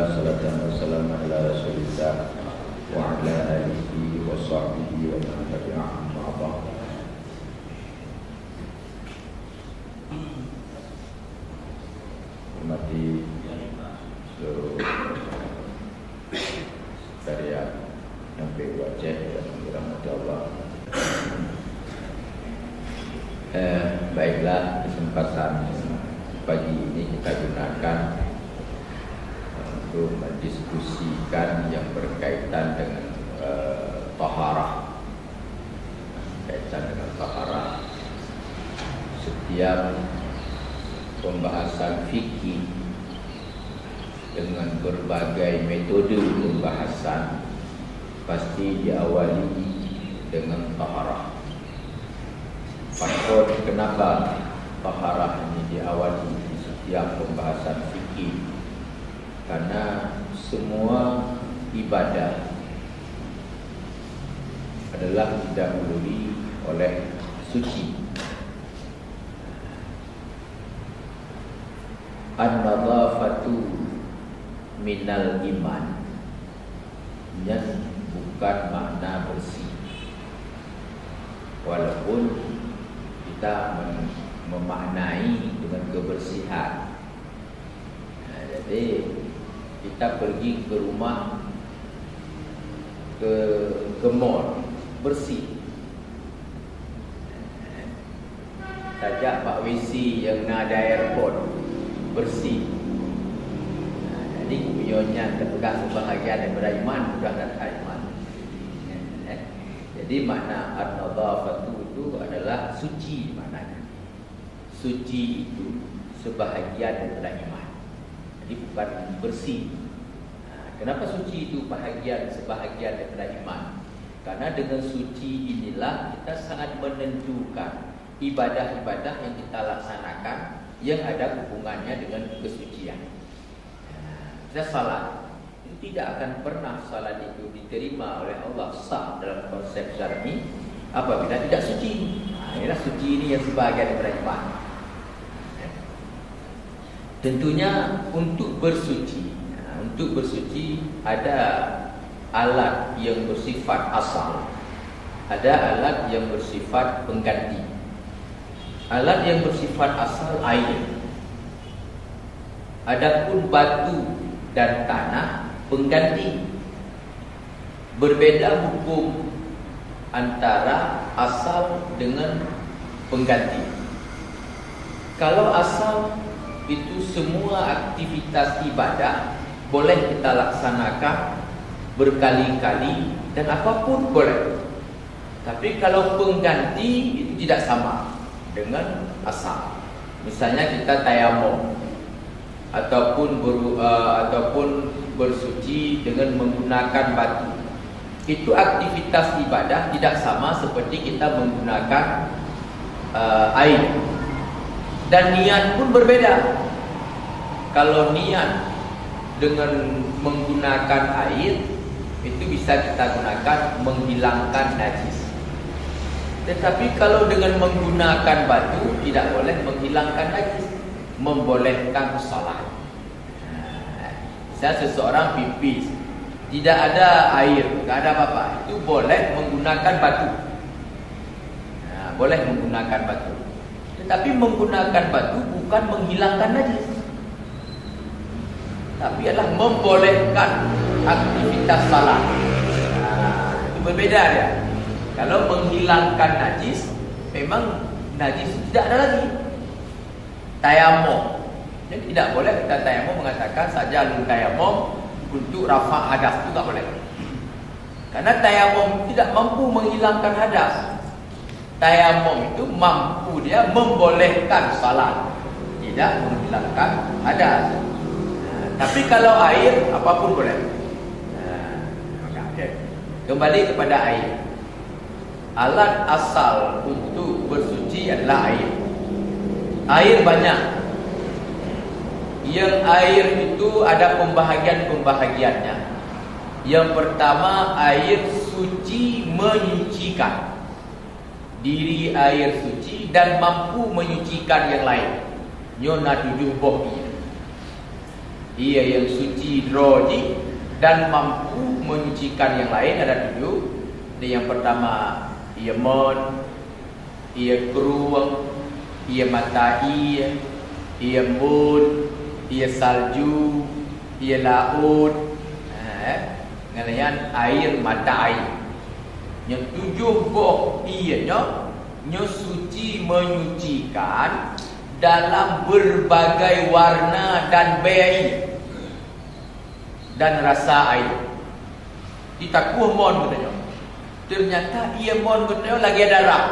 Alhamdulillah, salatan wassalamu ala rasulillah wa ala alihi wa sahbihi wa man tabi'ahum wa ba'd. Hormati seluruh sekalian yang berwajah dan dirahmati Allah. Baiklah, kesempatan pagi ini kita gunakan untuk mendiskusikan yang berkaitan dengan taharah. Kaitan dengan taharah. Setiap pembahasan fikih dengan berbagai metode pembahasan pasti diawali dengan taharah. Faktor kenapa taharah ini diawali di setiap pembahasan fikih? Karena semua ibadah adalah didahului oleh suci. An-nadhafatu minal iman, yang bukan makna bersih. Walaupun kita memaknai dengan kebersihan. Jadi kita pergi ke rumah, ke mall, bersih. Tajak Pak WC yang ada airport, bersih. Jadi kuyonnya terpegang sebahagian daripada iman, sudah ada iman. Jadi makna an-nadhafatu itu adalah suci maknanya. Suci itu sebahagian daripada iman. Jadi bukan bersih. Kenapa suci itu sebahagian daripada iman? Karena dengan suci inilah kita sangat menentukan ibadah-ibadah yang kita laksanakan yang ada hubungannya dengan kesucian. Kita salat, itu tidak akan pernah salat itu diterima oleh Allah sah dalam konsep syar'i apabila tidak suci. Inilah suci ini yang sebahagian daripada iman. Tentunya untuk bersuci ada alat yang bersifat asal, ada alat yang bersifat pengganti. Alat yang bersifat asal air, adapun batu dan tanah pengganti. Berbeda hukum antara asal dengan pengganti. Kalau asal itu semua aktivitas ibadah boleh kita laksanakan berkali-kali dan apapun boleh. Tapi kalau pengganti itu tidak sama dengan asal. Misalnya kita tayamum ataupun bersuci dengan menggunakan batu. Itu aktivitas ibadah tidak sama seperti kita menggunakan air. Dan niat pun berbeda. Kalau niat dengan menggunakan air, itu bisa kita gunakan menghilangkan najis. Tetapi kalau dengan menggunakan batu, tidak boleh menghilangkan najis, membolehkan salat. Misalnya seseorang pipis, tidak ada air, tidak ada apa-apa, itu boleh menggunakan batu. Boleh menggunakan batu. Tetapi menggunakan batu bukan menghilangkan najis, tapi adalah membolehkan aktivitas salat. Itu berbeda dia. Kalau menghilangkan najis, memang najis tidak ada lagi. Tayamum, jadi tidak boleh kita tayamum mengatakan saja tayamum untuk rafa' hadas, itu tidak boleh. Karena tayamum tidak mampu menghilangkan hadas. Tayamum itu mampu dia membolehkan salat, tidak menghilangkan hadas. Tapi kalau air, apapun boleh. Kembali kepada air. Alat asal untuk bersuci adalah air. Air banyak. Yang air itu ada pembahagian-pembahagiannya. Yang pertama, air suci menyucikan. Diri air suci dan mampu menyucikan yang lain. Nyona tujuh boh. Ia yang suci droji dan mampu menyucikan yang lain ada 7. Yang pertama, ia mon, ia keruang, ia matai, ia bun, ia salju, ia laut. Ngalayan air mata air. Yang 7 boh ianya nyo suci menyucikan dalam berbagai warna dan bei dan rasa air. Ditakuh mon katanya. Ternyata ia mon katanya lagi ada darah.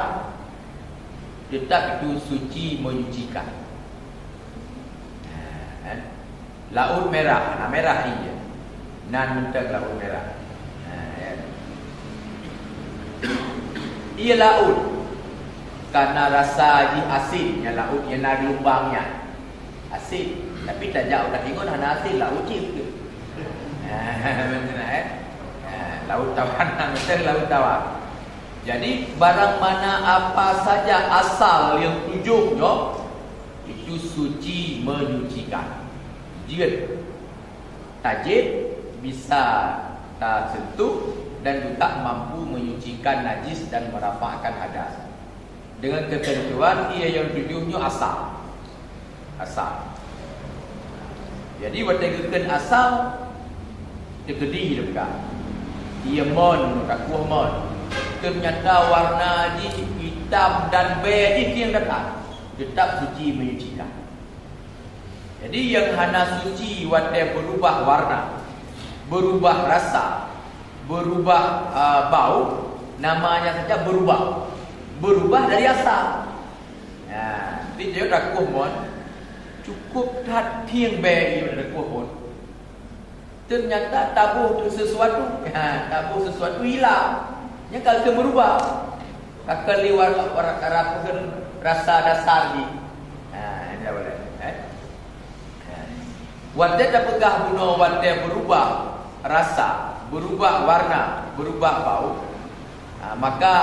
Tetap itu suci menyucikan. Laut merah, nah merah ia. Nan mentang laut merah. Ia laut karena rasa asin, yang laut yang ada lubangnya asin, tapi tak jauh dah tengok dah asin laut cip ke. Laut tawar macam laut tawar. Jadi barang mana apa saja asal yang 7-nya itu suci menyucikan. Jika tajid bisa tak sentuh dan juga mampu menyucikan najis dan merapahkan hadas. Dengan ketentuan ia yang 7-nya asal. Jadi wategakan asal tegedi dekat. Ia mon, kakuh mon. Ternyata warna di hitam dan beige yang dekat. Tetap suci menyucikan. Jadi yang hana suci wate berubah warna, berubah rasa, berubah bau, namanya saja berubah. Berubah dari asal. Jadi dia dah kuhmon cukup tiang bei dah kuhmon. Ternyata tabuh sesuatu, tabuh sesuatu hilang. Yang kalau berubah, kakak liwat rapukan rasa dasar ni. Dia boleh. Wadah dah pegah bunuh wadah berubah rasa, berubah warna, berubah bau. Maka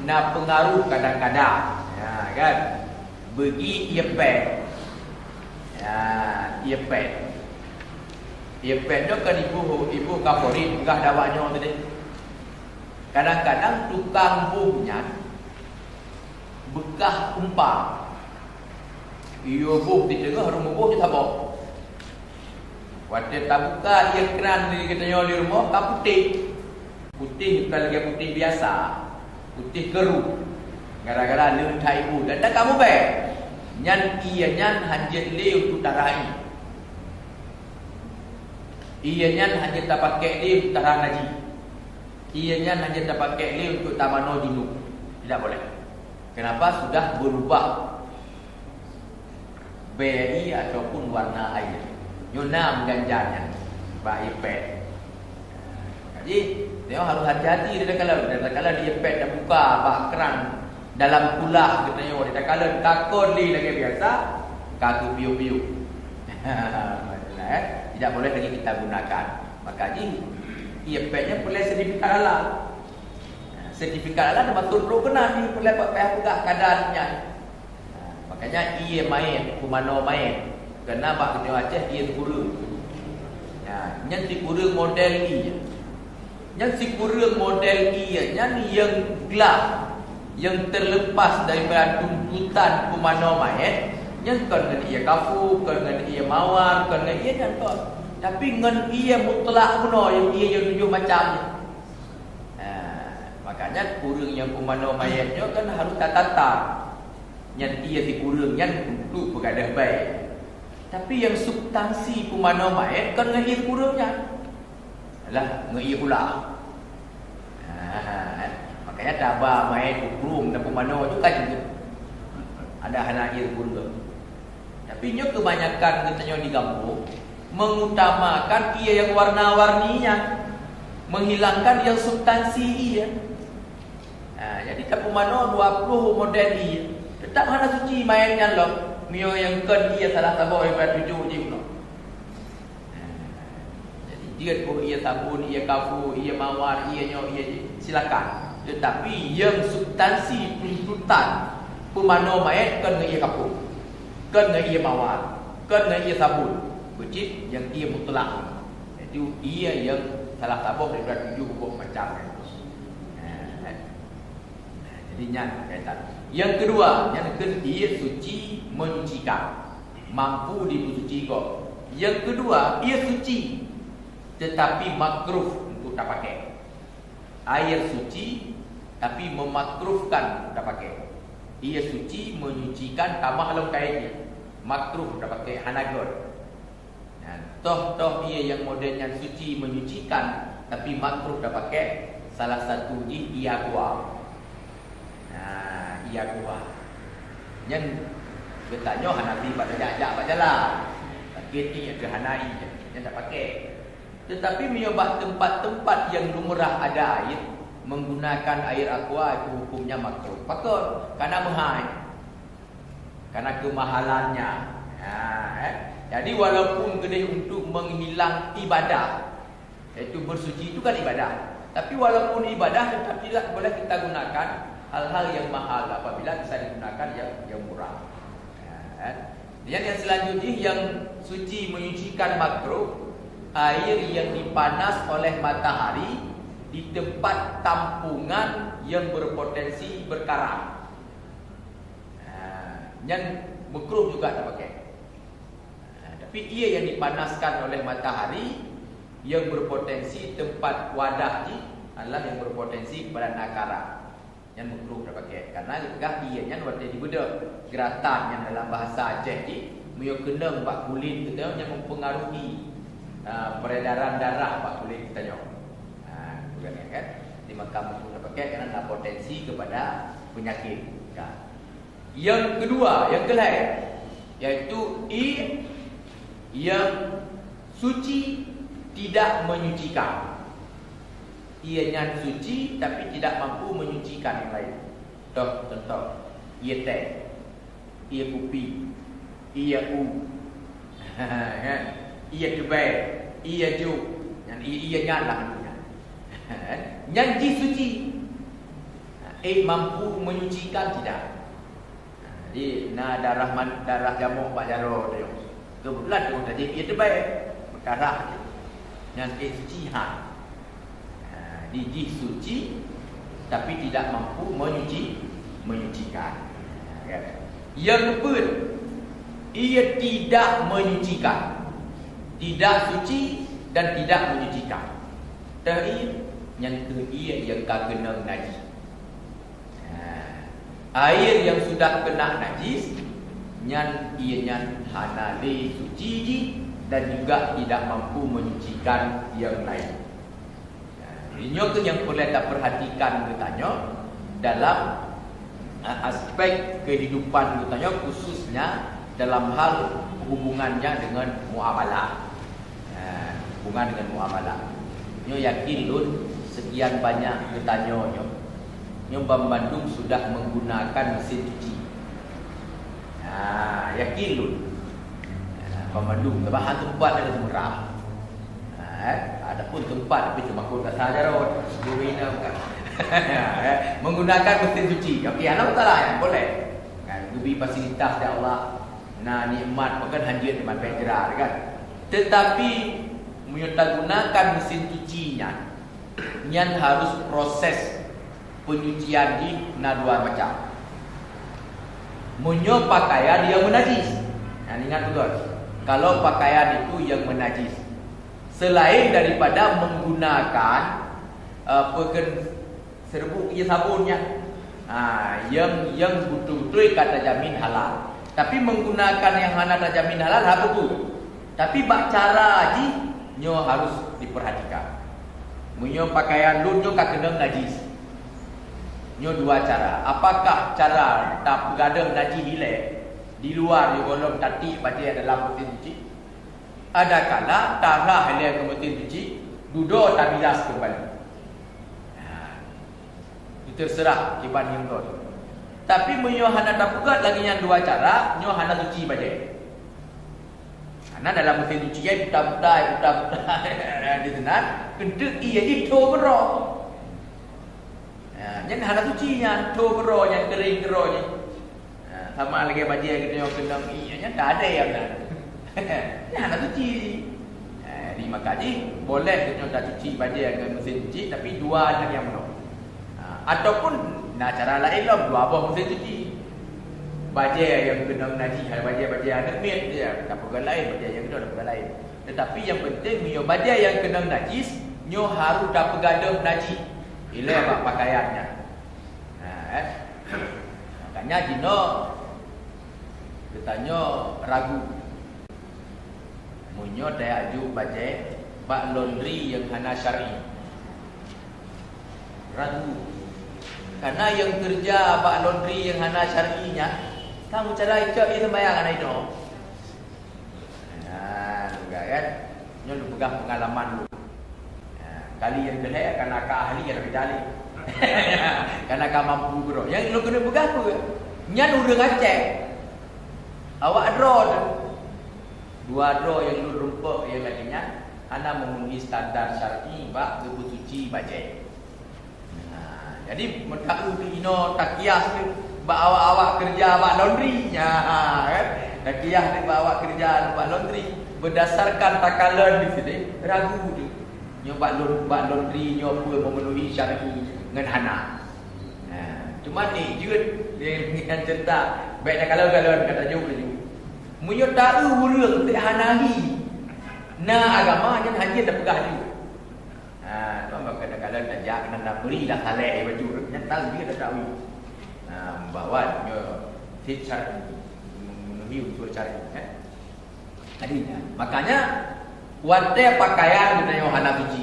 nak pengaruh kadang-kadang, kan? Bagi ia pet, ia pet tu kan ibu kaporit enggak dawaknya tadi. Kadang-kadang tukang buhnya bekah umpang. Iyo buh di tengah rumah buh kita bawa. Waktu tak buka ia keran di katanya di rumah tak putih. Putih bukan lagi putih biasa. Putih keruh. Gara-gara lentai ibu dan tak kamu baik. Nyan ia nyan hanjat liu tu tarai. Ia nyan hanjat tak pakai liu tarang haji. Ia nyan hanjat tak pakai liu untuk tamano junub. Tidak boleh. Kenapa? Sudah berubah BI ataupun warna air. Nyona ganjarnya Pak Ipet. Jadi dia harus hati-hati dia kalau dia Ipet dah buka bak keran dalam kulah katanya dia kalau takut li lagi biasa kaku piu-piu. Tidak boleh lagi kita gunakan. Maka jadi Ipetnya boleh sertifikat halal. Sertifikat halal betul perlu kena ni boleh pakai pegah kadarnya. Makanya ia main kumano main. Kena bak kita Aceh ia kurang. Yang si kurang model ia. Yang si kurang model ia yang gelap, yang terlepas daripada tuntutan kumano main, yang kan ia kafu, kan ia mawar, kan ia jangan. Tapi ngan ia mutlak guna yang ia yang tujuh macamnya. Makanya kurang yang kumano mayatnya kan harus tata. Yang ia si kurang yang untuk bergadah baik. Tapi yang substansi kumano mayat kan ngahir kurangnya. Alah, ngahir pula. Makanya tabah mayat kurung dan kumano itu kan juga. Ada hanahir kurang. Tapi nyo kebanyakan katanya di kampung mengutamakan ia yang warna-warninya, menghilangkan yang substansi ia. Jadi tak kumano 20 model ia. Tetap hana suci mayatnya loh. Mio yang kan ia salah tabau yang bertujuh je pula. Jadi dia pun ia sabun, ia kafu, ia mawar, ia nyo, ia je. Silakan. Tetapi yang substansi tuntutan pemano mayat kan ia kafu, kan ia mawar, kan ia sabun, Wajib yang ia mutlak. Itu ia yang salah tabuh daripada 7 hukum macam. Jadi kaitan. Yang kedua, ia suci menyucikan. Mampu dibersuci kok. Yang kedua, ia suci tetapi makruh untuk tak pakai. Air suci tapi memakruhkan tak pakai. Ia suci menyucikan tambah dalam kainnya. Makruh tak pakai hanagon. Toh ia yang modelnya suci menyucikan tapi makruh tak pakai. Salah satu ia kuah. Ia kuah. Yang bertanya Hanafi pada jajak pada jalan. Sakit ni ada Hanai yang tak pakai. Tetapi menyobat tempat-tempat yang lumrah ada air, menggunakan air aqua itu hukumnya makruh. Pakar karena mahal. Karena kemahalannya. Jadi walaupun kedai untuk menghilang ibadah, iaitu bersuci itu kan ibadah. Tapi walaupun ibadah tetap tidak boleh kita gunakan hal-hal yang mahal apabila bisa digunakan yang murah. Yang selanjutnya yang suci menyucikan makruh, air yang dipanas oleh matahari di tempat tampungan yang berpotensi berkarat. Yang makruh juga tak pakai. Tapi ia yang dipanaskan oleh matahari yang berpotensi tempat wadah adalah yang berpotensi kepada nakara. Yang makruh tak pakai. Karena ianya waktu dibedak geratan yang dalam bahasa Aceh ni mio kena bak kulit kita yang mempengaruhi peredaran darah bak kulit kita nyo. Bukan kan? Di maka makruh tak pakai kerana ada potensi kepada penyakit. Yang kedua, yang kelain iaitu yang suci tidak menyucikan. Ianya suci tapi tidak mampu menyucikan yang lain. Contoh, ia teh, ia kopi, ia ia tebal, ia juk, yang ia nyala. Yang suci, mampu menyucikan tidak. Jadi darah jamuk Pak Jaro tu. Kebetulan tu tadi ia tebal, perkara yang suci Diji suci tapi tidak mampu menyucikan. Yang keempat, ia tidak menyucikan, tidak suci dan tidak menyucikan. Terakhir, yang ia yang kena najis. Air yang sudah kena najis, ianya hanali suci dan juga tidak mampu menyucikan yang lain. Ini yang boleh kita perhatikan katanya dalam aspek kehidupan katanya, khususnya dalam hal hubungannya dengan muamalah. Hubungan dengan muamalah. Nyo yakin lun sekian banyak katanya nyo Bam Bandung sudah menggunakan mesin cuci. Yakin lun. Bam Bandung bahan tempat ada murah. Adapun tempat tapi cuma kau tak saja roh sebelumnya bukan. Menggunakan mesin cuci. Okey, anak tak lah boleh. Kan diberi fasilitas dari Allah. Nikmat bukan hanya teman penjara kan. Tetapi gunakan mesin cucinya yang harus proses penyucian di dua macam. Munyo pakaian yang menajis. Ingat betul. Kalau pakaian itu yang menajis, selain daripada menggunakan serbuk sabunnya, yang betul-betul kata jamin halal. Tapi menggunakan yang mana tak jamin halal betul. Tapi bak cara aji nyo harus diperhatikan. Munyo pakaian lu nyo kena najis. Nyo dua cara. Apakah cara tak bergadang najis hilang di luar yo golong tati pada dalam mesin cuci? Ada kala tarah hilang ke mesin cuci, duduk tak bilas kembali. Itu terserah kiban yang tu. Tapi munyo hana tak pegat lagi yang dua cara, nyo hana cuci baje. Karena dalam mesin cuci ya buta-buta di sana, kendek ia itu berok. Yang hana cucinya, tu berok yang kering-keronya. Sama lagi baje kita yang kendang ianya tak ada yang dah. Nak cuci. Di makanya boleh kita dah cuci baju dengan mesin cuci, tapi dua lagi yang menang. Ataupun nak cara lain lah, dua abah mesin cuci. Baju yang kena najis, baju yang ada mit dia, tak perlu lain, baju yang kena tak perlu lain. Tetapi yang penting nyo baju yang kena najis, nyo harus dah pegadam najis. Ila pakaiannya. Makanya Jino bertanya ragu. Munyo dah aju baju bak laundry yang hana syar'i. Ragu. Karena yang kerja bak laundry yang hana syar'inya, kamu cara itu sembahyang anak itu. Juga kan. Nyo lu pegang pengalaman lu. Kali yang kelih akan nak ahli yang lebih dalih. Karena kau mampu bro. Yang lu kena pegang tu. Nyan udah ngacek. Awak draw tu. Dua draw yang lu rumpuk yang lainnya ana memenuhi standar syar'i bak tubuh suci bajai. Jadi mentak tu ino takias tu bak awak-awak kerja bak laundry nya kan. Takias tu bak awak kerja bak laundry berdasarkan takalan di sini ragu tu. Nyo bak laundry nyo apa memenuhi syar'i dengan hana. Cuma ni juga dengan cerita baiknya kalau kata jauh. Munyo tahu urang tak hanahi. Na agama jan haji dah pegah juga. Tu kadang-kadang tajak nak berilah saleh baju. Yang tahu dia dah tahu. Bahawa fit syar'i memenuhi unsur syar'i Jadi makanya wate pakaian kita yo hana suci.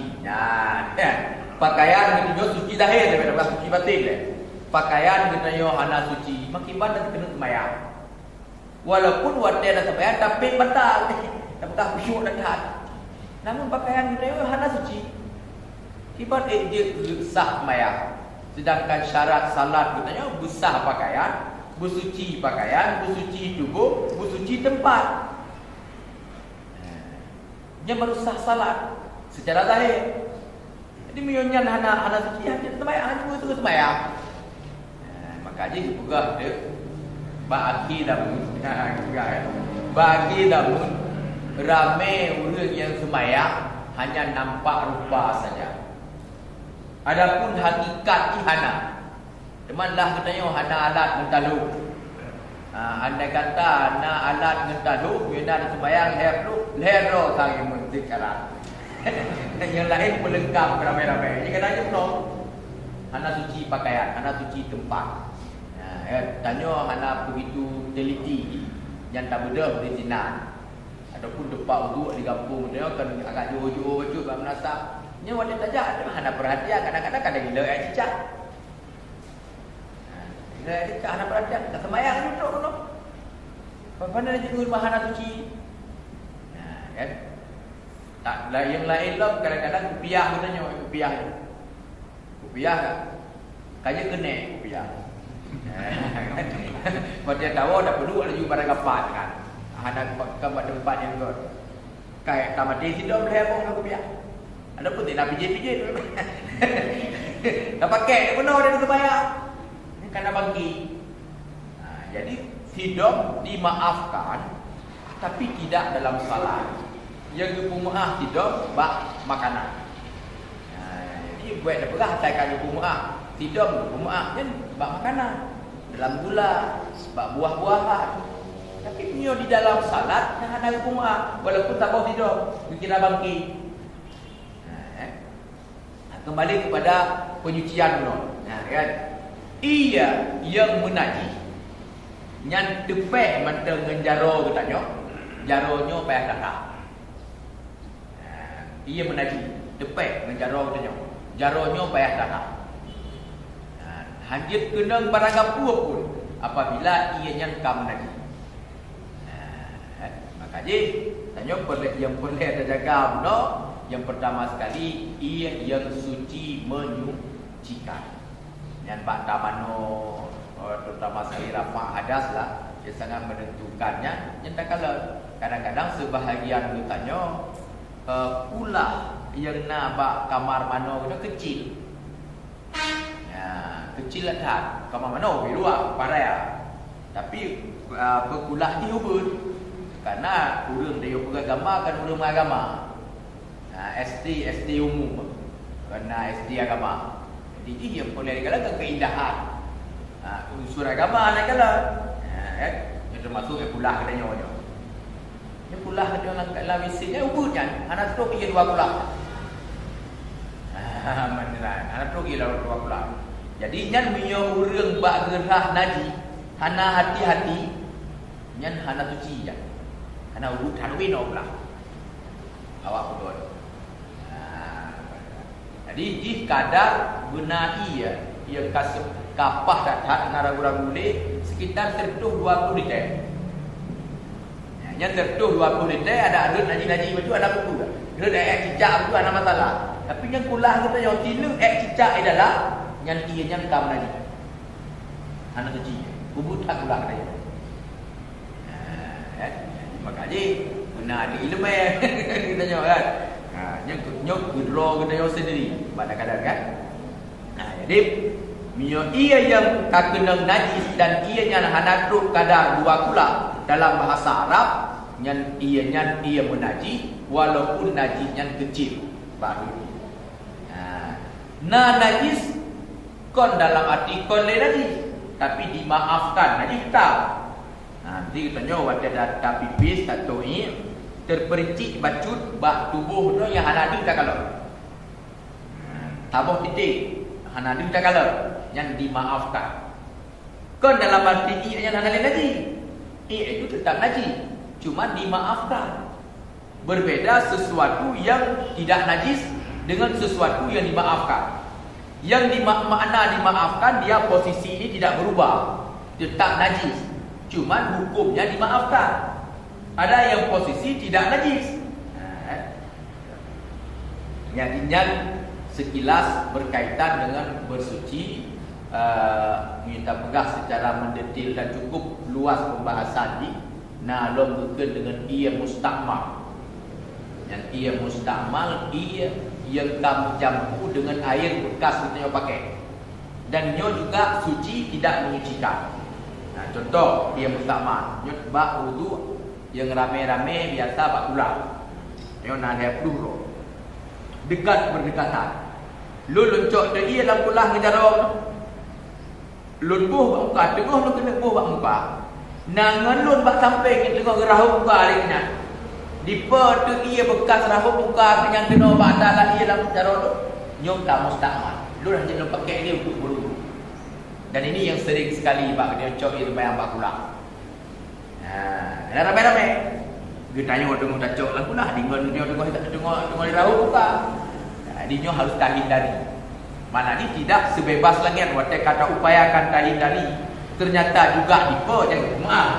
Pakaian kita suci zahir daripada suci batin. Pakaian kita yo hana suci, makiban dan kena sembahyang. Walaupun wate dah sembahyang tapi batal. Tak khusyuk dan jahat. Namun pakaian kita yo hana suci. Kibat dia sah sembahyang. Sedangkan syarat salat kita yo besar pakaian, bersuci pakaian, bersuci tubuh, bersuci tempat. Dia merusak salat secara zahir. Jadi menyonya hana suci hanya sembahyang juga sembahyang. Makanya juga dia bagi damun ramai orang yang sembahyang hanya nampak rupa saja. Adapun hakikat hana. Temanlah katanya hana alat mentalu. Anda kata na alat mentalu bila sembahyang leher sang yang menzikran. Yang lain pelengkap ramai-ramai. Ini katanya penuh. Hana suci pakaian, hana suci tempat. Tanya hana begitu teliti yang tak beda di sini. Ataupun depak uduk di kampung dia kan agak jauh-jauh baju bab menasab. Nya wajib saja hana perhatian kadang-kadang ada gila air cicak. Gila air cicak hana perhatian, tak sembahyang duduk dulu. Mana dia tunggu hana suci. Kan? Tak yang lain lah kadang-kadang kupiah katanya kupiah. Kupiah kan? Kaya kena kupiah. Kalau dia tahu dah perlu ada juga barang kapat kan. Ada tempat yang kot. Kayak tamat di situ boleh apa aku biar. Ada pun tidak pijit-pijit. Tak pakai dia penuh dia terbayar. Ini kena bagi. Jadi hidup dimaafkan tapi tidak dalam salat. Yang berpumaah hidup bak makanan. Jadi buat dah perah saya berpumaah. Hidup berpumaah kan bak makanan. Dalam gula, bak buah-buahan. Tapi punya di dalam salat dah ada berpumaah walaupun tak mau hidup. Kira bangki. Kembali kepada penyucian dulu. Kan? Ia yang menajis yang tepeh mentang dengan jaro katanya. Jaronya payah darah. Ia menajis tepeh dengan jaro katanya. Jaronya payah darah. Hanjit kena barang apa pun apabila ia nyangka menajis. Makanya tanya yang boleh terjaga no. Yang pertama sekali ia yang suci menyucikan. Yang bak tamano terutama sekali rafa hadas lah dia sangat menentukannya. Yang tak kala kadang-kadang sebahagian bertanya pula yang nak bak kamar mano kena kecil. Kecil lah kamar mano di luar paraya. Tapi pekulah ni ubun. Karena urang dia beragama kan urang agama. SD umum. Karena SD agama. Jadi dia boleh dikatakan keindahan. Unsur agama nak kala. Yang termasuk pulah katanya. Dia pulah katanya dalam isinya ubudnya. Anak tu pergi 2 pulah. Mana anak tu pergi 2 pulah. Jadi nyan punya urang bak gerah naji. Hana hati-hati. Nyan hana suci je. Hana urut hanwin pula. Awak betul. Jadi jih kadar benai ia kasih kapah tak ragu-ragu boleh sekitar tertuh 20 liter. Yang tertuh 20 liter ada arut naji-naji macam ada buku. Arut cicak tu ada masalah. Tapi yang kulah kita yang tila cicak adalah yang ia yang kam naji. Anak suci. Kubut tak kulah dia. Makanya benar di ilmu kita tengok kan. Nyok withdraw kita sendiri pada kadar kan. Jadi ia yang terkena najis dan ia yang hanadruk kadar 2 kula dalam bahasa Arab yang ia menajis walaupun najis yang kecil baru. Najis kon dalam arti kon najis tapi dimaafkan najis tak. Nanti kita tanya ada data pipis atau ini terpercik bacut bak tubuh tu yang hanadi tak kalau. Tabuh titik hanadi tak kalau yang dimaafkan. Kon dalam arti yang hanadi lagi. Itu tetap najis, cuma dimaafkan. Berbeda sesuatu yang tidak najis dengan sesuatu yang dimaafkan. Yang makna dimaafkan dia posisi ini tidak berubah, tetap najis. Cuma hukumnya dimaafkan. Ada yang posisi tidak najis. Yang sekilas berkaitan dengan bersuci, minta pegang secara mendetail dan cukup luas pembahasan ini. Lom berkait dengan ia mustakmal. Yang ia mustakmal ia yang kamu campur dengan air bekas kita pakai. Dan nyo juga suci tidak menyucikan. Contoh dia mustakmal, nyo bak wudu yang rame-rame biasa bak pulang. Nyo nak dia peluru. Dekat berdekatan. Lu loncok dia dalam pulang ngejarong. Lun buh bak muka, tengah lu kena buh bak muka. Nangan lun bak samping tengah gerahuk muka dia. Dipa tu ia bekas rahuk muka yang kena bak dalam ia dalam ngejarong tu. Nyo tak mustakmal. Lu hanya nak pakai dia untuk berwudu. Dan ini yang sering sekali bak dia cok itu bayang bak pulang. Ramai-ramai. Dia tanya tengok tak cok lah pula. Dia tengok rahuk muka. Dia harus hindari. Mana ni tidak sebebas lagi waktu kata upayakan hindari. Ternyata juga dipa jangan maaf.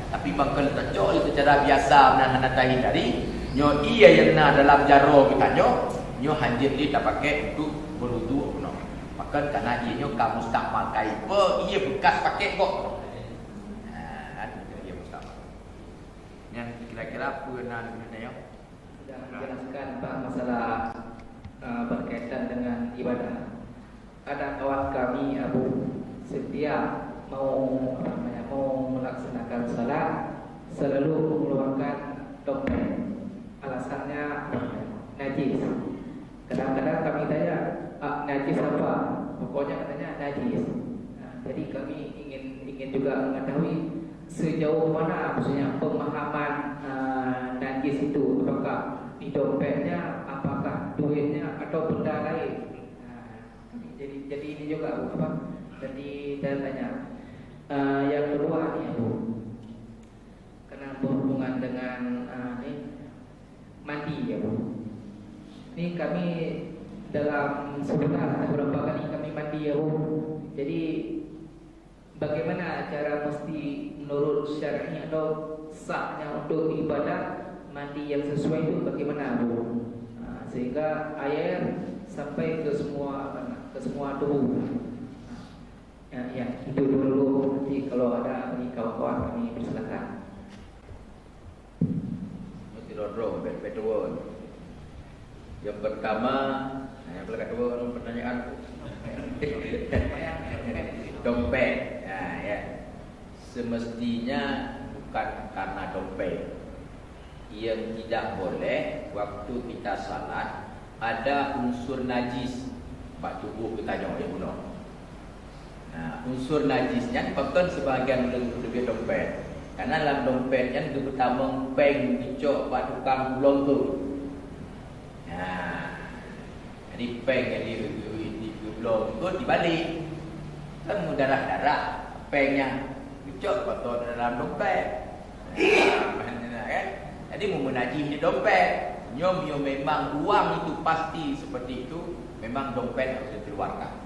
Tapi bangkal tak cok secara biasa nak hindari. Nyo ia yang nak dalam jaro kita nyo hanjir dia tak pakai untuk berwudu. Maka karena ia kamu mustakmal kaipa ia bekas pakai kok. Ia mustakmal. Yang kira-kira pernah ya. Sudah menjelaskan Pak masalah berkaitan dengan ibadah. Ada kawan kami Abu setiap mau melaksanakan salat selalu mengeluarkan dompet. Alasannya najis. Kadang-kadang kami tanya najis apa? Pokoknya katanya najis. Jadi kami ingin juga mengetahui sejauh mana maksudnya pemahaman najis itu, apakah di dompetnya, apakah duitnya atau benda lain. Jadi ini juga apa? Jadi saya tanya yang kedua nih Bu, karena berhubungan dengan mandi ya Bu. Ini kami dalam sebulan atau beberapa kali kami mandi ya Bu. Jadi bagaimana cara mesti menurut syar'i atau sahnya untuk ibadah mandi yang sesuai itu bagaimana Bu? Sehingga air sampai ke semua tubuh. Ya itu dulu. Nanti kalau ada kawan-kawan kami persilakan. Mesti rodong betul. Yang pertama, yang kedua pertanyaan dompet. Ya. Semestinya bukan karena dompet. Yang tidak boleh waktu kita salat ada unsur najis bak tubuh kita jangan guna. Nah, unsur najisnya bukan sebahagian lebih dompet. Karena dalam dompetnya itu pertama peng dicok bak tukang gulung tu. Nah, jadi peng yang di gulung tu dibalik. Kan darah-darah pengnya dicok bak dalam dompet. Nah, kan? Jadi memenajim di dompet. Nyom memang uang itu pasti seperti itu. Memang dompet harus dikeluarkan.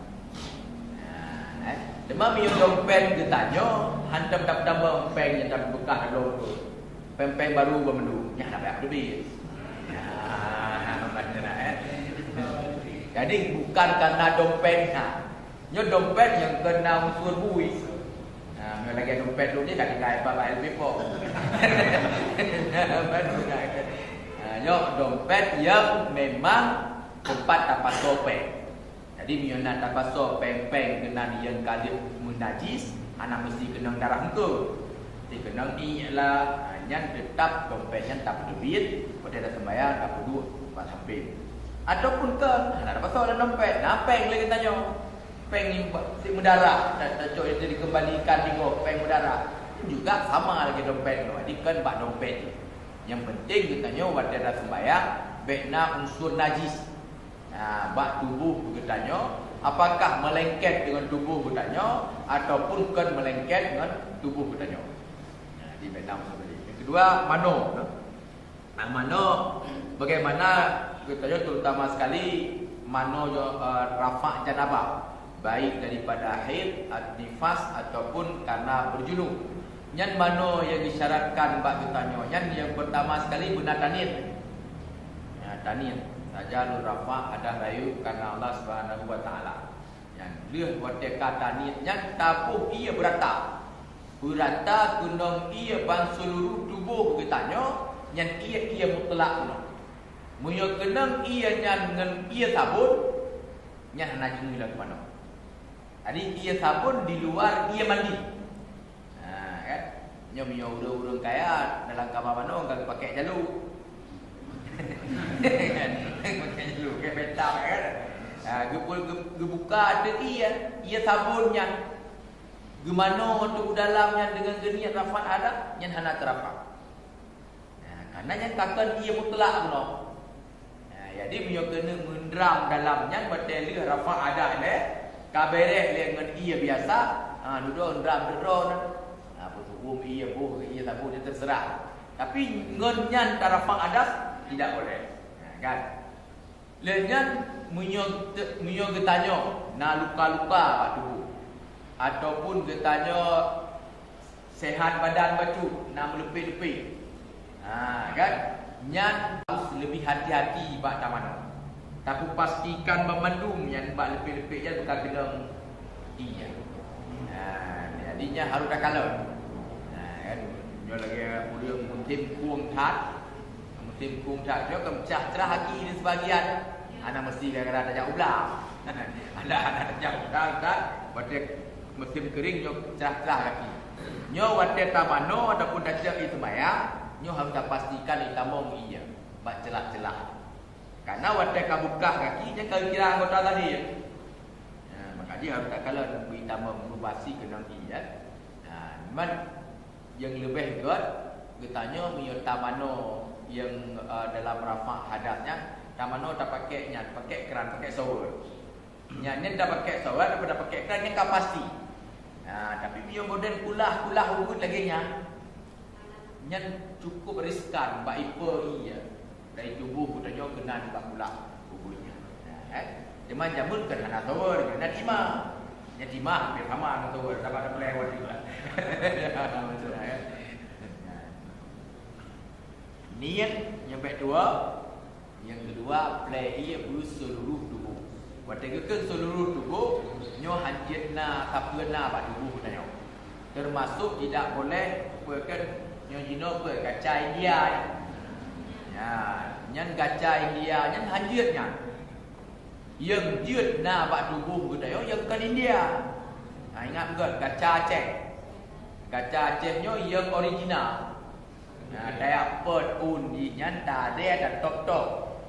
Demam yang dompet ditanya, hantam tak tambah peng yang tak bekas dalam tu. Peng baru bermendu, nya dapat lebih. Jadi bukan karena dompetnya. Nyo dompet yang kena unsur bui. Nyo lagi dompet tu ni kat kai apa LP po. Nyo dompet yang memang tempat dapat dompet. Jadi miona tapaso peng-peng kena yang kali menajis, anak mesti kena darah engkau. Jadi kena ialah hanya tetap dompetnya tak terbit, pada dah sembahyang tak perlu pas sampai. Ataupun ke ada pasal dalam dompet, nah peng lagi tanya. Peng ni si mendarah, tak cocok jadi dikembalikan tengok peng mendarah. Juga sama lagi dompet tu. Jadi kan bak dompet. Yang penting kita tanya pada dah sembahyang, bekna unsur najis. Bak tubuh bertanya, apakah melengket dengan tubuh bertanya ataupun kan melengket dengan tubuh bertanya. Di Vietnam seperti ini. Yang kedua, mano. Mano bagaimana bertanya terutama sekali mano rafa' janabah, baik daripada haid, nifas ataupun karena berjunub. Yang mano yang disyaratkan bak bertanya, yang pertama sekali benar tanir. Tanir. Sajalur rafa' ada rayu karena Allah Subhanahu wa taala. Yang dia wateka tanitnya tabuh ia berata. Berata gunung ia ban seluruh tubuh ketanya yang ia mutlak guna. Munyo kenang ia dengan ia sabun nya nak jumlah ke mana. Jadi ia sabun di luar ia mandi. Kan? Nya munyo urang-urang kaya dalam kamar mana enggak pakai jalur. Pakai dulu ke petak kan. Gebuka ada ia sabunnya. Gemano tu dalamnya dengan geniat rafat ada yang hana terapa. Karena yang takkan ia mutlak no. Jadi dia kena mendram dalamnya betul rafat ada le. Kabereh dengan ia biasa. Duduk ndram duduk. Apa hukum ia ia sabun dia terserah. Tapi ngenyan tarafang adas tidak boleh. Kan? Lenyan munyo getanya na luka-luka kat tubuh. Ataupun getanya sehat badan batu na melepih-lepih. Kan? Nyan harus lebih hati-hati bak tamano. Tapi pastikan memandum yang bak lepih-lepih je bukan kena iya. Jadinya harus dah kalau. Kan? Nyo lagi mulia mutim kuang tat. Mutim kuang tat dia kemcah cerah lagi di sebagian. Anak mesti kadang-kadang tak ulang. Ada anak tak ulang kan. Pada musim kering nyo cerah-cerah lagi. Nyo wate tamano ataupun dah cerah itu maya, nyo harus pastikan itamong iya. Bak celah-celah. Karena wate kabukah kaki nya kalau kira anggota lahir. Maka dia harus tak kalau itamong merubasi kena iya. Yang lebih kuat bertanya punya tamano yang dalam rafa' hadatnya tamano tak pakainya pakai keran pakai shower. Nyanyi dah pakai shower daripada pakai keran yang tak pasti. Tapi punya model kulah urut lagi nya. Nyan cukup riskan bak ipa iya. Dari tubuh bertanya kena di bak kulah urutnya. Cuma jamun kena shower kena timah. Yang timah hampir sama dengan shower dapat pelewat juga. Niat yang kedua, play ia seluruh tubuh. Waktu ke seluruh tubuh, nyo hanjitna kapena pada tubuh tanya. Termasuk tidak boleh bukan nyo jino ke kacai dia. Ya, nyan kacai dia, nyan hanjitnya. Yang jutna pada tubuh tanya yang kan India. Ingat bukan kaca cek. Kaca Acehnya yang original. Kayak pot undi nyanta dia dan tok-tok.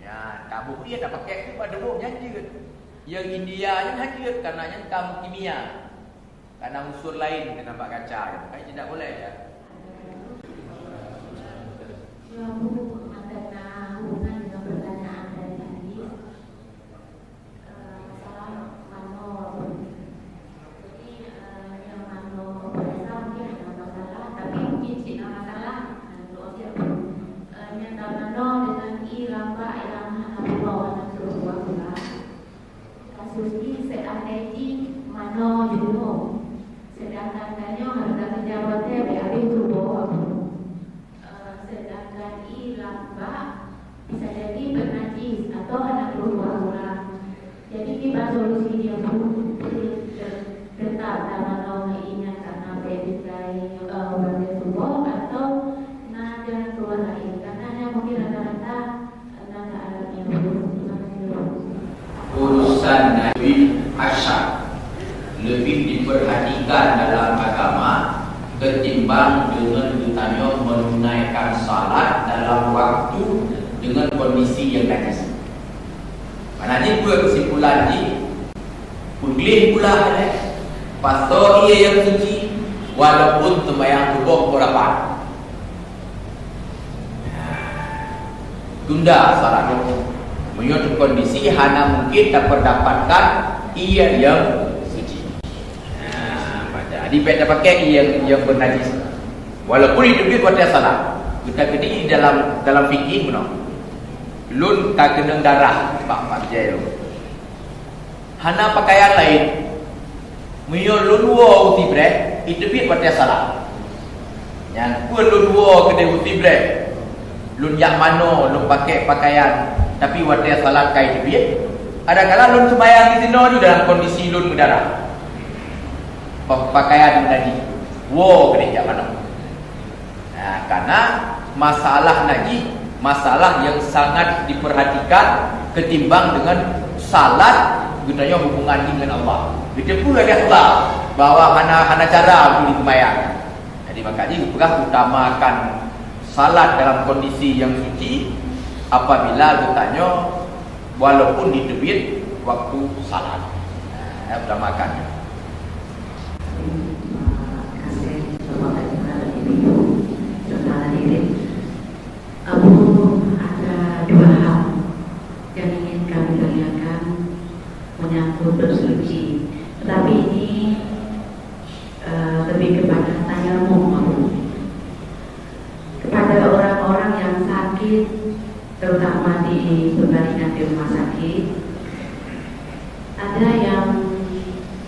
Ya, tabu dia tak pakai tu pada bom nyanyi. Yang India yang hadir karena yang kamu kimia. Karena unsur lain kena nampak kaca. Kan tidak boleh ya. Bu, ada hubungan dengan pertanyaan dari tadi. Masalah mano. Jadi yang mano pada mungkin ada masalah, tapi mungkin tidak masalah. Yang mano dengan i lamba yang hana bawah dan terus waktu. Kasus ini seandainya mano juga, sedangkan kanyo harga pejabatnya BAB itu bawah. Sedangkan i lamba bisa jadi bernajis atau hana keluar. Jadi kita solusi dia pun tetap dalam inya karena berdiri warga tubuh atau jangan keluar lain karena mungkin rata-rata nada alatnya urusan Nabi Asyar lebih diperhatikan dalam agama ketimbang dengan ditanya menunaikan salat dalam waktu dengan kondisi yang najis. Maknanya dua kesimpulan ni boleh pula ada pasal ia yang suci walaupun sembahyang subuh berapa. Tunda salat menyuatu kondisi hana mungkin dapat dapatkan ia yang suci. Jadi kita pakai yang bernajis. Walaupun itu dia buat salah. Kita kini dalam fikih benar. Lun tak kena darah pak jaya. Hana pakaian lain. Mio lun wo uti bre, itu dia buat salah. Yang pun lun wo kena uti bre. Lun yang mano lun pakai pakaian tapi wadah salat kai dia. Ada kala lun sembahyang di sini di dalam kondisi lun berdarah. Pakaian tadi. Wo kena jak mano. Nah, karena masalah lagi masalah yang sangat diperhatikan ketimbang dengan salat gunanya hubungan dengan Allah. Kita pun ada Allah bahwa hana cara untuk sembahyang. Jadi makanya kita utamakan salat dalam kondisi yang suci apabila bertanya walaupun di terbit waktu salat. Utamakan. Ada dua hal yang ingin kami tanyakan menyangkut bersuci. Tetapi ini lebih kepada tayamum kepada orang-orang yang sakit, terutama di berbaringan di rumah sakit. Ada yang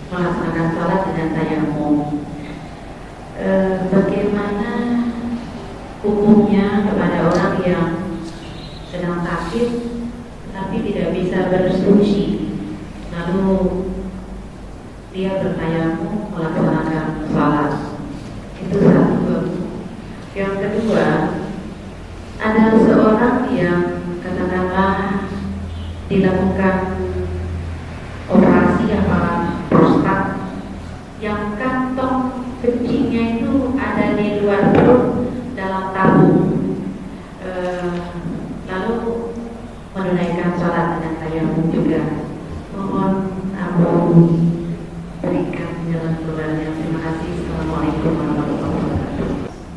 melaksanakan salat dengan tayamum. Bagaimana hukumnya kepada orang yang sedang sakit tapi tidak bisa bersuci, lalu dia bertayamum melaksanakan salat? Itu satu. Yang kedua, ada seorang yang katakanlah dilakukan operasi apalan prostat yang kantong kencingnya itu ada di luar perut dalam tabung, lalu menunaikan salat dengan tayamum juga. Mohon Abu berikan jalan keluarnya. Terima kasih. Assalamualaikum warahmatullahi wabarakatuh.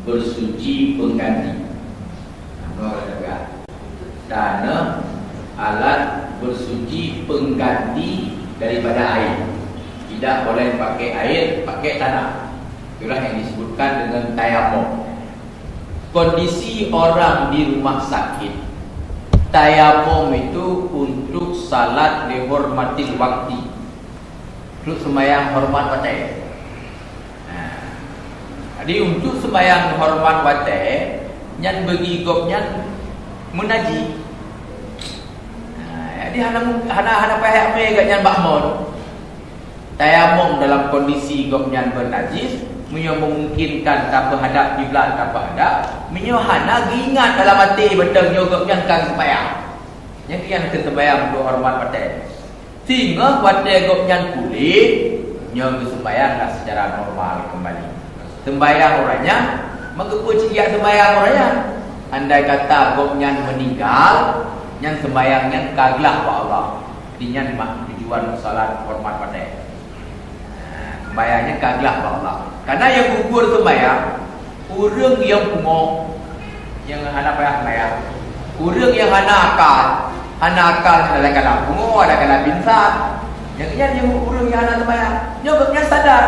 Bersuci pengganti. Dana alat bersuci pengganti daripada air. Tidak boleh pakai air, pakai tanah. Itulah yang disebutkan dengan tayamum. Kondisi orang di rumah sakit, tayamum itu untuk salat dihormati waktu, untuk sembahyang hormat waktu. Jadi untuk sembahyang hormat waktu, nyan bagi gop nyan menaji. Jadi hana payah me kat nyan bakmon. Tayamum dalam kondisi gop nyan bernajis. Menyo memungkinkan tanpa hadap kiblat tanpa hadap, menyo hana ingat dalam hati betul nyogok yang kan sembahyang. Yang kian ke sembahyang untuk hormat pada. Sehingga pada gop yang kulit nyo sembahyang secara normal kembali. sembahyang orangnya, maka kuciak sembahyang orangnya. Andai kata gopnya meninggal, yang sembahyangnya kaglah wa Allah. Dinyan mak tujuan salat hormat pada. Sembahyangnya kaglah wa Allah. Karena yang gugur sembahyang, urang yang pungo, yang hana payah sembahyang. Urang yang hana akal dalam kala pungo, ada kala pingsan. Yang urang yang hana sembahyang, nyogoknya sadar.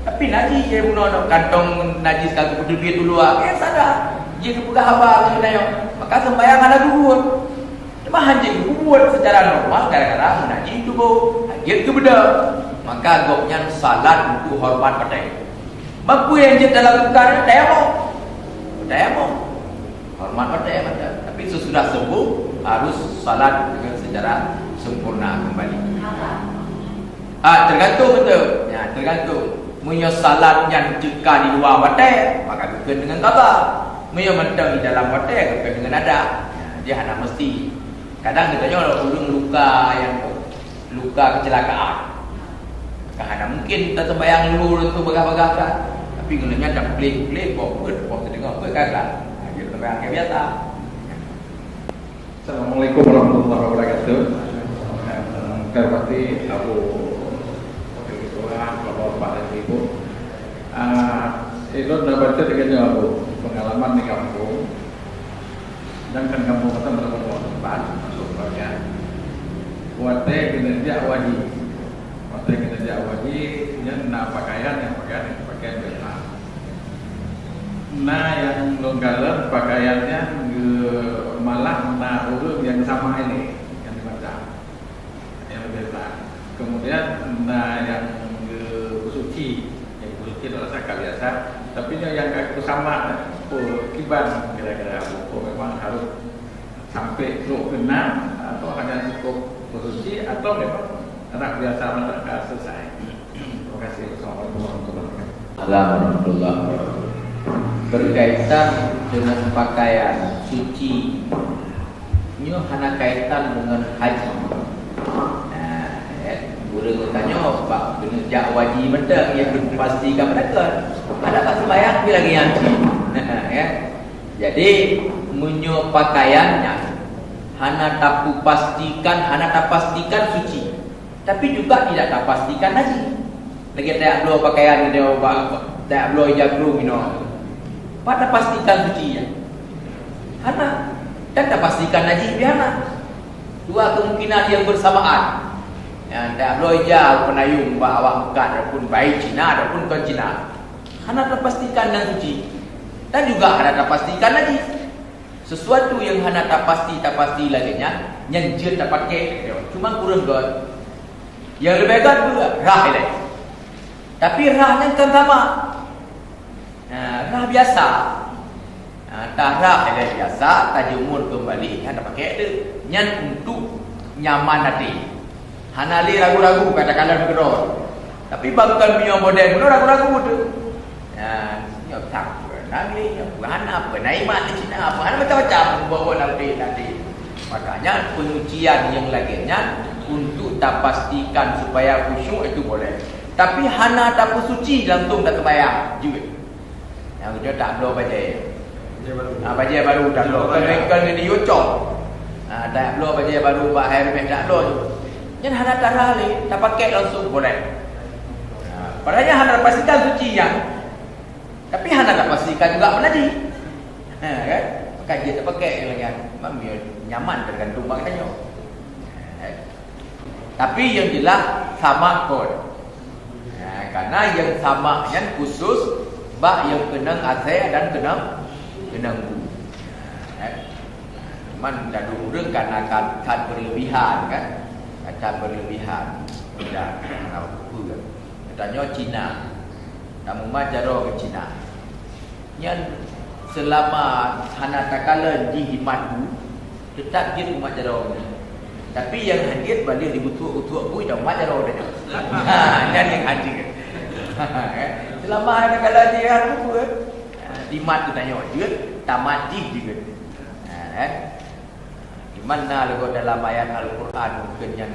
Tapi najis dia bunuh kantong najis kagak peduli dia dulu dia sadar. Dia kebuka haba sebenarnya. Maka sembahyang ada gugur. Cuma hanjing gugur secara normal gara-gara najis tubuh. Dia kebeda. Maka gopnya salat untuk hormat pada. Mampu yang dia dalam perkara dayamo. Hormat pada mata. Tapi sesudah sembuh harus salat dengan secara sempurna kembali. Tergantung betul. Ya, tergantung. Munya salat yang jika di luar wadah, maka kena dengan kabar. Munya mentang di dalam wadah, kena dengan ada. Dia hanya mesti. Kadang kita nyolong ulung luka kecelakaan. Hanya mungkin kita sembahyang dulu untuk begah-begah kan. Tapi gunanya tak pelik-pelik, kok terdengar apa kagak. Dia sembahyang kayak biasa. Assalamualaikum warahmatullahi wabarakatuh. Saya hormati Abu Bapak dan Ibu. Itu sudah baca dengan Abu pengalaman di kampung. Sedangkan kampung kita berapa tempat masuk bagian. Wate kinerja wadi, yang pakaian biasa. Nah yang longgaran pakaiannya malah urut yang sama ini yang dibaca, yang biasa. Kemudian yang suci adalah sakal biasa, tapi yang sama kiban kira-kira memang harus sampai kena atau hanya cukup suci atau memang anak biasa mereka selesai. Terima kasih. Assalamualaikum warahmatullahi wabarakatuh. Berkaitan dengan pakaian suci, ini hanya kaitan dengan haji. Guru tanya, Pak, kena wajib benda yang dipastikan mereka. Adakah sembahyang bila lagi yang ya. Jadi, munyo pakaiannya hana tak pastikan suci. Tapi juga tidak tak pastikan haji. Lagi tak perlu pakaian dia tak perlu jabru minum. Pada pastikan suci ya. Hana dan tak pastikan haji biana. Dua kemungkinan yang bersamaan. Yang tak boleh jauh penayung awak bukan ataupun bayi Cina ataupun tuan Cina. Hana terpastikan dan suci. Dan juga hana terpastikan lagi. Sesuatu yang hana tak pasti laginya, yang dia tak pakai, cuma kurang god. Yang lebih god juga rah ini. Tapi rahnya kan sama. Rah biasa. Tak rah ini biasa, tak jemur kembali, hana pakai itu. Yang untuk nyaman hati. Hanali ragu-ragu kata-kata bergeror. Tapi bahkan punya model pun ragu-ragu tu. Ya, tak nangli, bukan apa, naimat di Cina apa, macam-macam bawa nanti. Makanya pengujian yang lainnya untuk tak pastikan supaya khusyuk itu boleh. Tapi hana tak suci langsung tak terbayang juga. Yang dia tak perlu baca. Baca baru tak perlu. Kan dia yocok. Tak perlu baca baru Pak Hermes tak perlu. Yang hana tak rali, tak pakai langsung boleh. Padahal hana pastikan suci yang, tapi hana tak pastikan juga menajis. Kan? Maka dia tak pakai lagi. Biar nyaman tergantung pakaiannya. Tapi yang jelas sama kot. Karena yang sama yang khusus bak yang kena asai dan kena bu. Man dah durung karena kan berlebihan kan. Kata berlebihan. Tidak apa. Katanya Cina. Kamu majaro ke Cina. Yang selama hana takala dihimatku tetap dia majaro. Tapi yang hadir balik dibutuh-butuh pun dah majaro dah. Dan yang hadir. Selama hana takala dia aku dimat tu tanya dia tamat juga. Mana lagu dalam ayat Al-Quran mungkin yang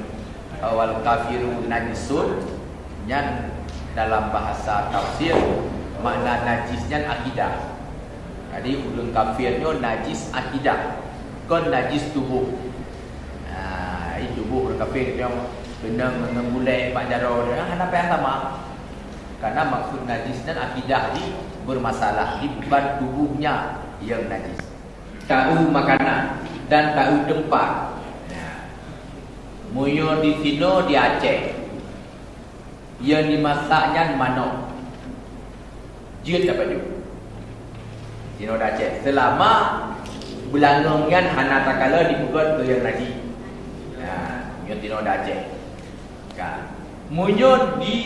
awal kafirun najisun yang dalam bahasa tafsir makna najisnya akidah. Jadi ulun kafirnya najis akidah, kon najis tubuh. Ini tubuh orang kafir dia kena mengemulai pak jaro dia kenapa yang sama? Karena maksud najis dan akidah ni bermasalah, di bukan tubuhnya yang najis. Tahu makanan dan tahu tempat. Muyo di sino di Aceh. Yang dimasaknya manok. Jut apa tu? Sino di Aceh. Selama belangongnya hana takala dibuat ke yang najis. Muyo sino di Aceh. Kan. Muyo di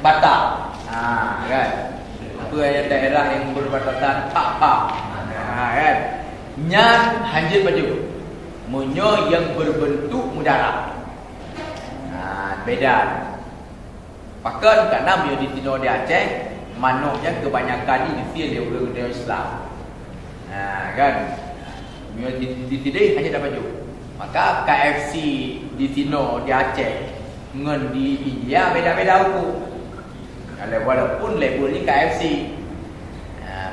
Batak, kan? Apa yang daerah yang berbatasan Pak, kan? Nyan hanjir baju, munyo yang berbentuk mudara, beda. Pakan karena munyo di Tino di Aceh, manuknya kebanyakan ini dia orang Islam, kan? Munyo di sini hanya dapat baju. Maka KFC di Tino di Aceh, ngen di India beda-beda hukum. Walaupun label ni KFC,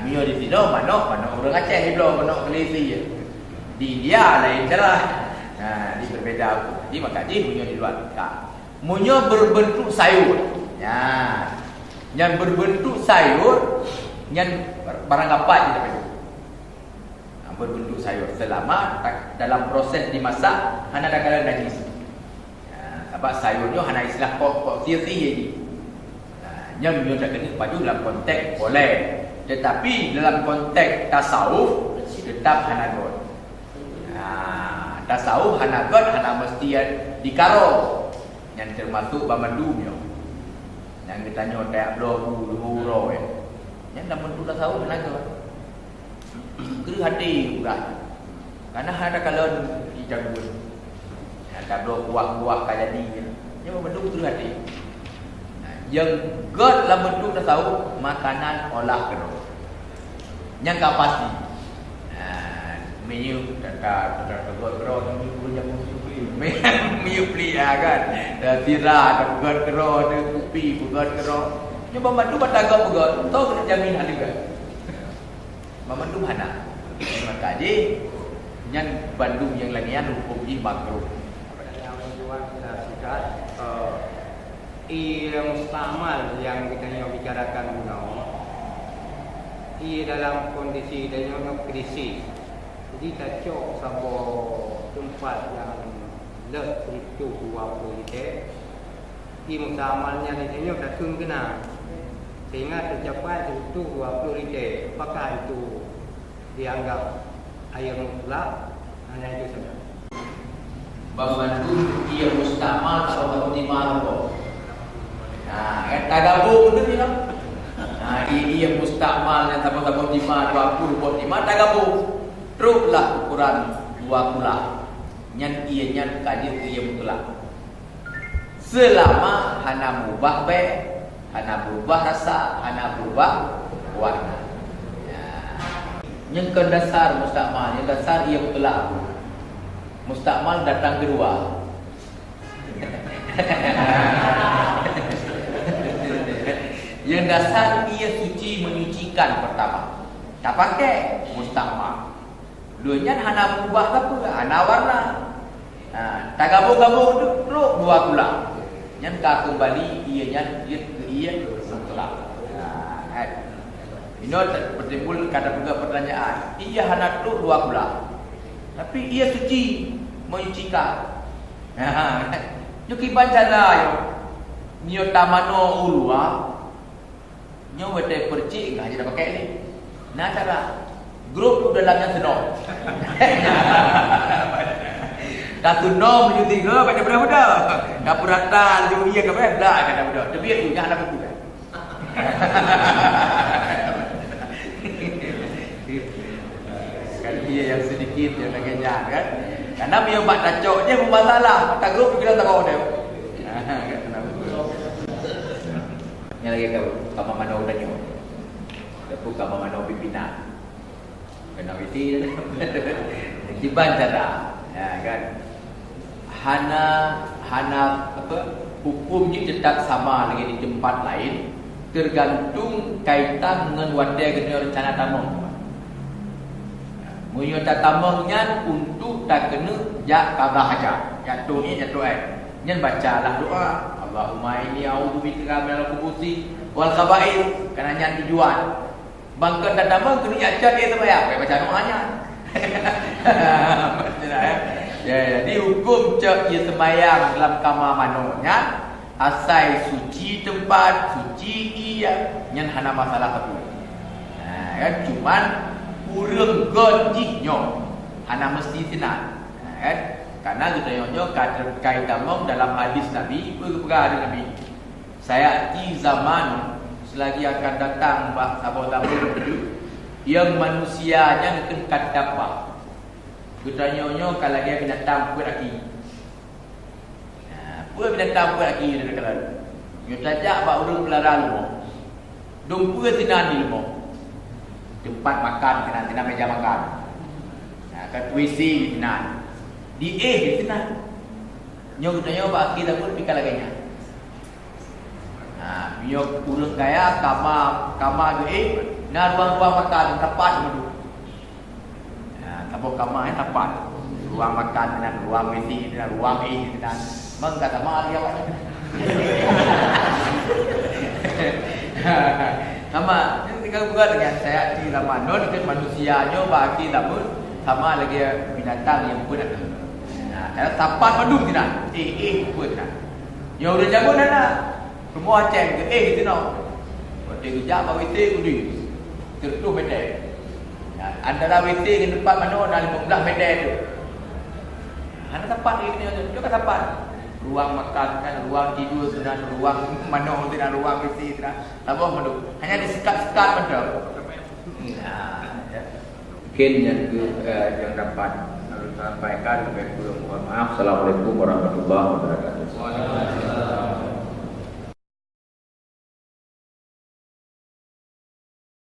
mio di sini manok orang Aceh ni belum manok Malaysia je. Di India lain cara. Di berbeza. Jadi maka dia mio di luar. Mio berbentuk sayur. Yang berbentuk sayur, yang barang apa je dapat. Berbentuk sayur selama dalam proses dimasak hana ada kala najis. Sebab sayurnya hana istilah pokok siri je. Yang beliau tak kena baju dalam konteks boleh, tetapi dalam konteks tasawuf tetap hanagot. Tasawuf hanagot hana mesti dikaro yang termasuk bamandumnya. Yang kita tanya tak dulu yang dalam bentuk tasawuf hanagot. Kira hati bukan. Karena ada kalau dijagun. Ada buah-buah kaya dia. Yang bentuk kira hati. Yang God dalam bentuk dah tahu makanan olah kerok. Yang tak pasti. Menu tak God kerok ni punya menu beli kan. Tira tak God kerok, kopi God kerok. Yang membantu batagak God. Tahu kena jamin ada juga. Membantu mana? Maka je yang Bandung yang lagian hukum di makruh. Yang tuan kita sikat yang mustamal yang kita bicarakan dalam kondisi dalam krisis. Jadi kacau sebuah tempat yang lek itu 20 liter. Mustamalnya di sini dah turun kena. Sehingga tercapai itu 20 liter. Apakah itu dianggap air mutlak? Hanya itu saja. Bantu ia mustamal atau optimal apa? Tak gabung tu dia. Ini yang mustakmal yang sama-sama 5 20 tak gabung. Teruslah ukuran 2 pula. Nyan ianya kaji ia mutlak. Selama hana mubah hana berubah rasa, hana berubah warna. Yang ke dasar mustakmal, yang dasar ia mutlak. Mustakmal datang kedua. Yang dasar ia suci menyucikan pertama. Tak pakai mustakmal. Duanya hana berubah apa? Hana warna. Tak gabung-gabung tu 2 pula. Yang ka kembali ianya ia mutlak. Ini bertimbul kata juga pertanyaan. Ia hana tu 2 pula. Tapi ia suci menyucikan. Yuki bancana yo. Nyo tamano ulua. Nyo wete percik enggak jadi pakai ni. Nah cara grup tu dalamnya senok. Katuno menyuti ke pada budak-budak. Kapuratan tu iya ke dah kata budak. Tapi tu jangan apa bukan. Kan dia yang sedikit yang nak kan. Karena dia buat tacok dia bermasalah. Tak grup kita tak kau dia. Yang lagi kau mana udah nyo. Lepas kau mana pimpinan. Kena visi. Diban cara. Kan. Hana apa hukumnya tetap sama lagi di tempat lain. tergantung kaitan dengan wadai kena rencana tamang. Munyo tatamangnya untuk tak kena jak qada hajat. Jatuh ni jatuh Nyen bacalah doa. Allahumma inni a'udzubika minal khubuthi wal khaba'ith. Karena nyan tujuan. Bangkan tatamang kena ajar dia terbayar. Baca doanya. Jadi hukum cek ia sembahyang dalam kamar manonya asai suci tempat, suci ia nyen hana masalah tu. Kan cuman kurang gajinya hana mesti sinar. Kan karena kita nyonya kait damang dalam hadis Nabi, berperkara Nabi. Saya di zaman selagi akan datang sahabat yang manusianya akan kadapak. Kita nyonya kalau dia binatang pun lagi. Apa binatang pun lagi dia kata. Yo tajak bak urang pelarang mo. Dumpa tinan di mo. Tempat makan tinan meja makan. Kat WC tinan. Di tinan. Nyo kita nyo bak kita pun pikir lagi nya. Biok urang kaya kamar ge na ruang makan tepat madu. Tabok kamar yang tepat. Ruang makan dengan ruang WC dengan ruang dengan mengkata mahal dia awak. Sama tinggal buat dengan saya di Ramadan kan manusianya bagi namun sama lagi binatang yang pun ada. Kalau tepat madu tidak. Pun tidak. Yang udah jago dah. Semua cek ke gitu no. Waktu kerja apa WC kudu. Tertuh bedek. Antara WC dengan tempat mana nak 15 meter tu. Ada tempat ni tu kan tempat. Ruang makan kan, ruang tidur dan ruang mana dan ruang WC dan apa mana. Hanya disekat-sekat macam. Mungkin yang dapat sampaikan lebih kurang. Mohon maaf. Assalamualaikum warahmatullahi wabarakatuh.